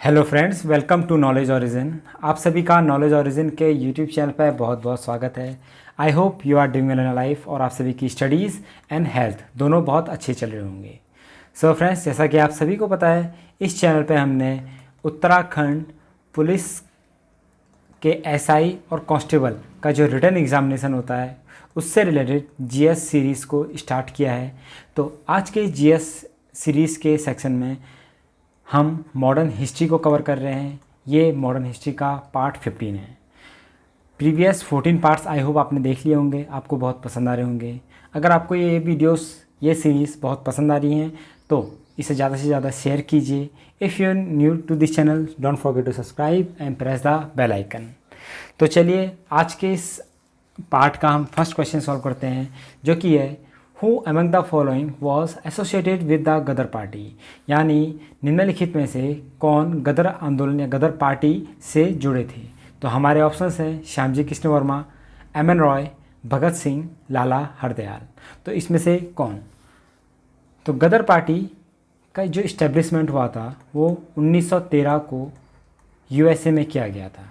Hello friends, welcome to knowledge origin. आप सभी का नॉलेज ओरिजिन के यूट्यूब चैनल पर बहुत बहुत स्वागत है। I hope you are doing well in life और आप सभी की स्टडीज़ एंड हेल्थ दोनों बहुत अच्छे चल रहे होंगे। सो फ्रेंड्स, जैसा कि आप सभी को पता है, इस चैनल पे हमने उत्तराखंड पुलिस के एसआई और कांस्टेबल का जो रिटन एग्जामिनेशन होता है उससे रिलेटेड जीएस सीरीज़ को स्टार्ट किया है। तो आज के जीएस सीरीज़ के सेक्शन में हम मॉडर्न हिस्ट्री को कवर कर रहे हैं। ये मॉडर्न हिस्ट्री का पार्ट 15 है। प्रीवियस 14 पार्ट्स आई होप आपने देख लिए होंगे, आपको बहुत पसंद आ रहे होंगे। अगर आपको ये वीडियोस, ये सीरीज़ बहुत पसंद आ रही हैं तो इसे ज़्यादा से ज़्यादा शेयर कीजिए। If you are new to this channel, don't forget to subscribe and press the bell icon. तो चलिए आज के इस पार्ट का हम फर्स्ट क्वेश्चन सॉल्व करते हैं, जो कि है Who among the following was associated with the Ghadar party. यानी निम्नलिखित में से कौन गदर आंदोलन या गदर पार्टी से जुड़े थे। तो हमारे ऑप्शंस हैं श्यामजी कृष्ण वर्मा, एम.एन. रॉय, भगत सिंह, लाला हरदयाल। तो इसमें से कौन। तो गदर पार्टी का जो इस्टेब्लिशमेंट हुआ था वो 1913 को यूएसए में किया गया था।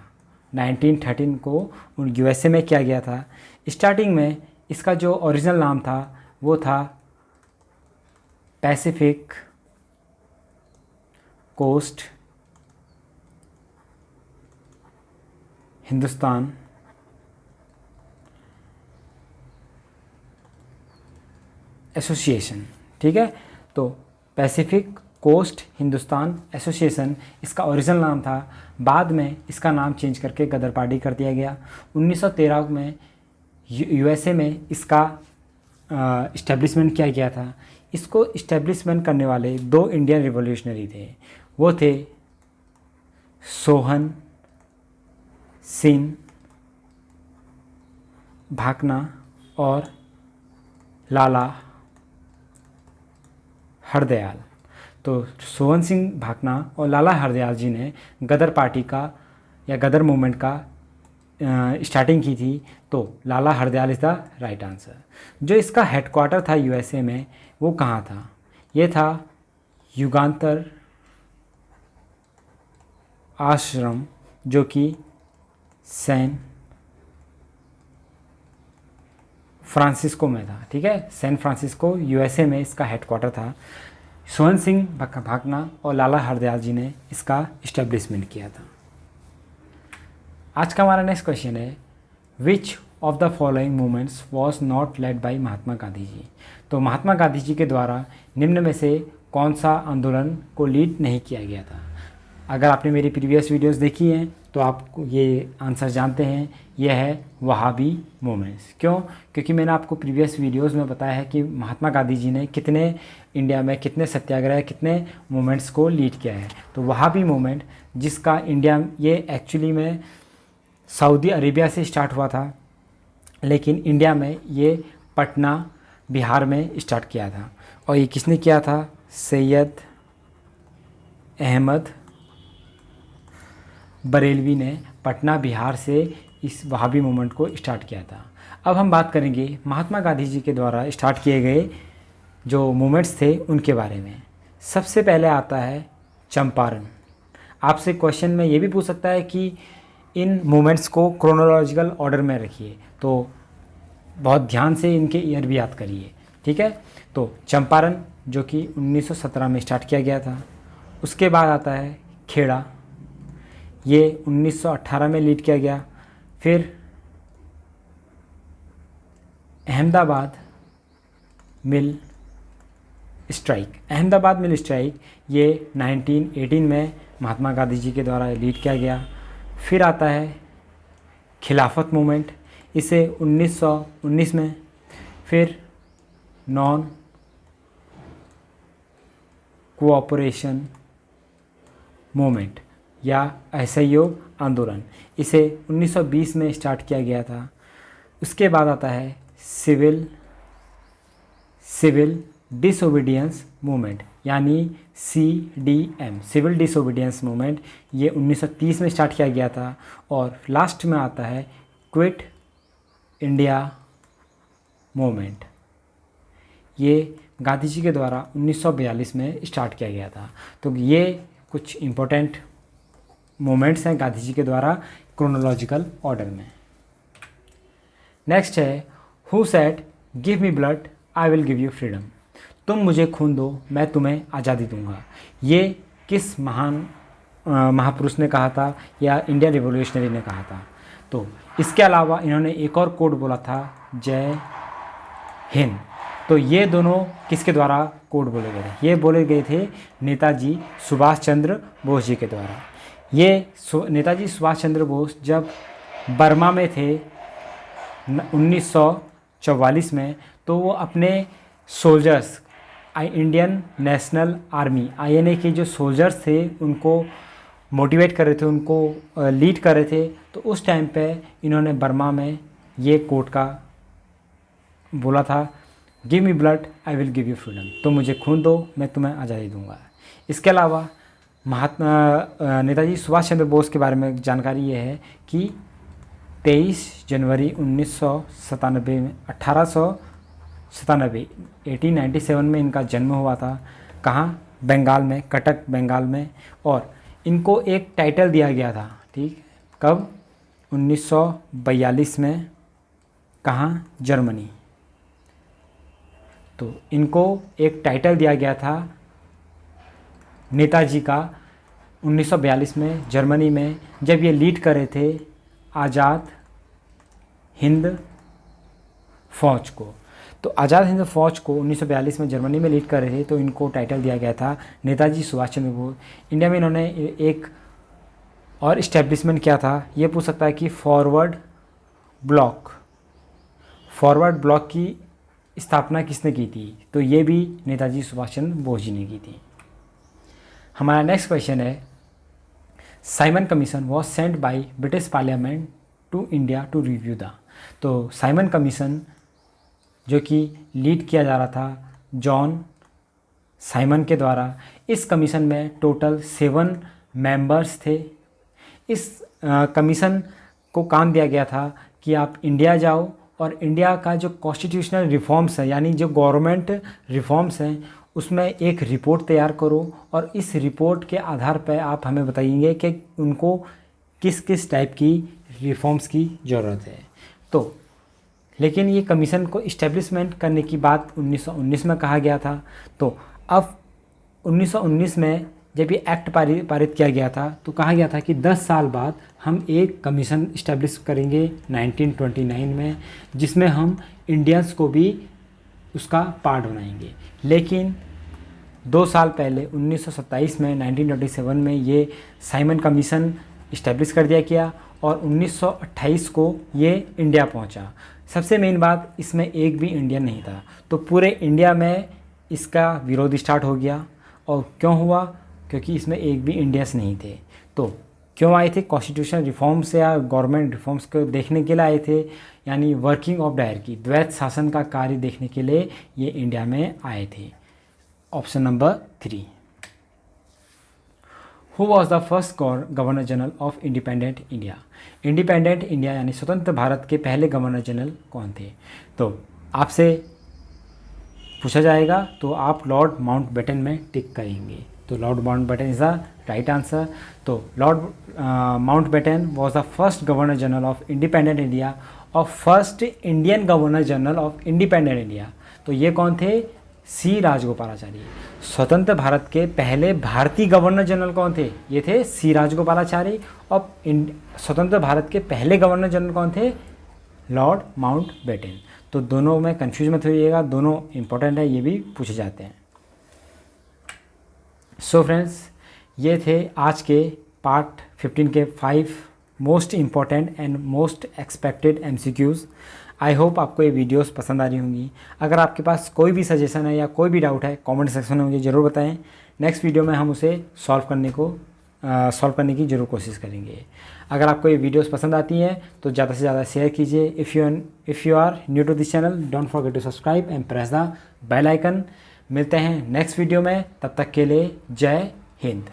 1913 को यूएसए में किया गया था। स्टार्टिंग में इसका जो ओरिजिनल नाम था वो था पैसिफिक कोस्ट हिंदुस्तान एसोसिएशन। ठीक है, तो पैसिफिक कोस्ट हिंदुस्तान एसोसिएशन इसका ओरिजिनल नाम था। बाद में इसका नाम चेंज करके गदर पार्टी कर दिया गया। 1913 में यूएसए में इसका इस्टेब्लिशमेंट किया गया था। इसको इस्टेब्लिशमेंट करने वाले दो इंडियन रिवॉल्यूशनरी थे। वो थे सोहन सिंह भाकना और लाला हरदयाल। तो सोहन सिंह भाकना और लाला हरदयाल जी ने गदर पार्टी का या गदर मूवमेंट का स्टार्टिंग की थी। तो Lala Hardayal is the right answer. जो इसका हेडक्वार्टर था यूएसए में वो कहाँ था। ये था युगांतर आश्रम, जो कि सैन फ्रांसिस्को में था। ठीक है, सैन फ्रांसिस्को यूएसए में इसका हेडक्वार्टर था। सोहन सिंह भाकना और लाला हरदयाल जी ने इसका इस्टेब्लिशमेंट किया था। आज का हमारा नेक्स्ट क्वेश्चन है which of the following movements was not led by Mahatma Gandhi ji. तो महात्मा गांधी जी के द्वारा निम्न में से कौन सा आंदोलन को लीड नहीं किया गया था। अगर आपने मेरी प्रीवियस वीडियोस देखी हैं तो आप ये आंसर जानते हैं। यह है वहाबी मूवमेंट्स। क्यों? क्योंकि मैंने आपको प्रीवियस वीडियोस में बताया है कि महात्मा गांधी जी ने कितने इंडिया में कितने सत्याग्रह, कितने मूवमेंट्स को लीड किया है। तो वहाबी मूवमेंट जिसका इंडिया, ये एक्चुअली में सऊदी अरेबिया से स्टार्ट हुआ था, लेकिन इंडिया में ये पटना बिहार में स्टार्ट किया था। और ये किसने किया था? सैयद अहमद बरेलवी ने पटना बिहार से इस वहाबी मूवमेंट को स्टार्ट किया था। अब हम बात करेंगे महात्मा गांधी जी के द्वारा स्टार्ट किए गए जो मूवमेंट्स थे उनके बारे में। सबसे पहले आता है चंपारण। आपसे क्वेश्चन में ये भी पूछ सकता है कि इन मूवमेंट्स को क्रोनोलॉजिकल ऑर्डर में रखिए, तो बहुत ध्यान से इनके ईयर भी याद करिए। ठीक है, तो चंपारण जो कि 1917 में स्टार्ट किया गया था। उसके बाद आता है खेड़ा, ये 1918 में लीड किया गया। फिर अहमदाबाद मिल स्ट्राइक, अहमदाबाद मिल स्ट्राइक ये 1918 में महात्मा गांधी जी के द्वारा लीड किया गया। फिर आता है खिलाफत मूवमेंट, इसे 1919 में। फिर नॉन कोऑपरेशन मूवमेंट या असहयोग आंदोलन, इसे 1920 में स्टार्ट किया गया था। उसके बाद आता है सिविल डिसोबीडियंस मूवमेंट यानी CDM, सिविल डिसोबीडियंस मूवमेंट, ये 1930 में स्टार्ट किया गया था। और लास्ट में आता है क्विट इंडिया मूवमेंट, ये गांधी जी के द्वारा 1942 में स्टार्ट किया गया था। तो ये कुछ इम्पोर्टेंट मोमेंट्स हैं गांधी जी के द्वारा क्रोनोलॉजिकल ऑर्डर में। नेक्स्ट है who said give me blood I will give you freedom, तुम मुझे खून दो मैं तुम्हें आज़ादी दूंगा। ये किस महान महापुरुष ने कहा था या इंडियन रिवोल्यूशनरी ने कहा था? तो इसके अलावा इन्होंने एक और कोड बोला था, जय हिंद। तो ये दोनों किसके द्वारा कोड बोले गए थे? ये बोले गए थे नेताजी सुभाष चंद्र बोस जी के द्वारा। ये नेताजी सुभाष चंद्र बोस जब बर्मा में थे 1944 में, तो वो अपने soldiers Indian national army INA के जो सोल्जर्स थे उनको मोटिवेट कर रहे थे, उनको लीड कर रहे थे। तो उस टाइम पे इन्होंने बर्मा में ये कोड का बोला था, give me blood I will give you freedom, तो मुझे खून दो मैं तुम्हें आज़ादी दूंगा। इसके अलावा नेताजी सुभाष चंद्र बोस के बारे में जानकारी ये है कि 23 जनवरी 1997 में 1897 में इनका जन्म हुआ था। कहाँ? बंगाल में, कटक बंगाल में। और इनको एक टाइटल दिया गया था, ठीक, कब? 1942 में। कहाँ? जर्मनी। तो इनको एक टाइटल दिया गया था नेताजी का 1942 में जर्मनी में, जब ये लीड कर रहे थे आज़ाद हिंद फौज को। तो आज़ाद हिंद फौज को 1942 में जर्मनी में लीड कर रहे थे, तो इनको टाइटल दिया गया था नेताजी सुभाष चंद्र बोस। इंडिया में इन्होंने एक और इस्टेब्लिशमेंट किया था, ये पूछ सकता है कि फॉरवर्ड ब्लॉक की स्थापना किसने की थी? तो ये भी नेताजी सुभाष चंद्र बोस जी ने की थी। हमारा नेक्स्ट क्वेश्चन है, Simon commission was sent by British parliament to India to review the. तो साइमन कमीशन जो कि लीड किया जा रहा था जॉन साइमन के द्वारा, इस कमीशन में टोटल 7 मेंबर्स थे। इस कमीशन को काम दिया गया था कि आप इंडिया जाओ और इंडिया का जो कॉन्स्टिट्यूशनल रिफॉर्म्स है, यानी जो गवर्नमेंट रिफॉर्म्स हैं, उसमें एक रिपोर्ट तैयार करो और इस रिपोर्ट के आधार पर आप हमें बताइए कि उनको किस किस टाइप की रिफॉर्म्स की ज़रूरत है। तो लेकिन ये कमीशन को इस्टेब्लिशमेंट करने की बात 1919 में कहा गया था। तो अब 1919 में जब ये एक्ट पारित किया गया था, तो कहा गया था कि 10 साल बाद हम एक कमीशन इस्टेब्लिश करेंगे 1929 में, जिसमें हम इंडियंस को भी उसका पार्ट बनाएंगे। लेकिन 2 साल पहले 1927 में 1927 में ये साइमन कमीशन इस्टेब्लिश कर दिया गया और 1928 को ये इंडिया पहुंचा। सबसे मेन बात, इसमें एक भी इंडियन नहीं था, तो पूरे इंडिया में इसका विरोध स्टार्ट हो गया। और क्यों हुआ? क्योंकि इसमें एक भी इंडियंस नहीं थे। तो क्यों आए थे? कॉन्स्टिट्यूशन रिफॉर्म्स या गवर्नमेंट रिफॉर्म्स को देखने के लिए आए थे, यानी वर्किंग ऑफ डायरकी, द्वैत शासन का कार्य देखने के लिए ये इंडिया में आए थे। Option number 3। Who was the first governor general of independent India? Independent India यानी स्वतंत्र भारत के पहले गवर्नर जनरल कौन थे? तो आपसे पूछा जाएगा तो आप लॉर्ड माउंटबेटन में टिक करेंगे। तो Lord Mountbatten is the right answer. तो Lord Mountbatten was the first governor general of independent India और first Indian governor general of independent India. तो ये कौन थे? सी राजगोपालाचारी। स्वतंत्र भारत के पहले भारतीय गवर्नर जनरल कौन थे? ये थे सी राजगोपालाचारी। और स्वतंत्र भारत के पहले गवर्नर जनरल कौन थे? Lord Mountbatten. तो दोनों में कन्फ्यूज मत होइएगा, दोनों इंपॉर्टेंट है, ये भी पूछे जाते हैं। सो फ्रेंड्स, ये थे आज के पार्ट 15 के 5 most important and most expected MCQs। I hope आपको ये वीडियोस पसंद आ रही होंगी। अगर आपके पास कोई भी सजेशन है या कोई भी डाउट है, कमेंट सेक्शन में मुझे ज़रूर बताएं। नेक्स्ट वीडियो में हम उसे सॉल्व करने की ज़रूर कोशिश करेंगे। अगर आपको ये वीडियोस पसंद आती हैं तो ज़्यादा से ज़्यादा शेयर कीजिए। If you are new to this channel, don't forget to subscribe and press the bell icon. मिलते हैं नेक्स्ट वीडियो में, तब तक के लिए जय हिंद।